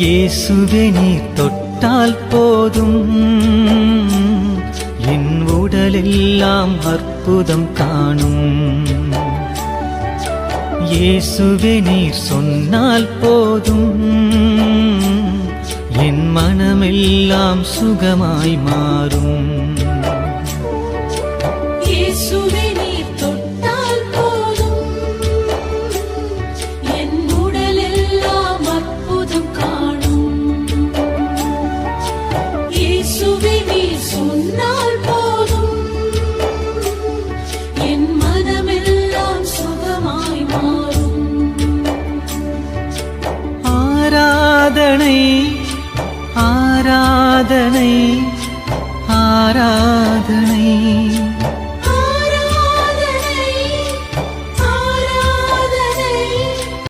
இயேசுவே நீர் தொட்டால் போதும், என் உடலெல்லாம் அற்புதம் காணும். இயேசுவே நீர் சொன்னால் போதும், என் மனமெல்லாம் சுகமாய் மாறும். இயேசுவே நீர் தொட்டால் போதும், என் உடலெல்லாம் அற்புதம் காணும். இயேசுவே நீர் சொன்னால் போதும், என் மனமெல்லாம் சுகமாய் மாறும். ஆராதனை ஆராதனை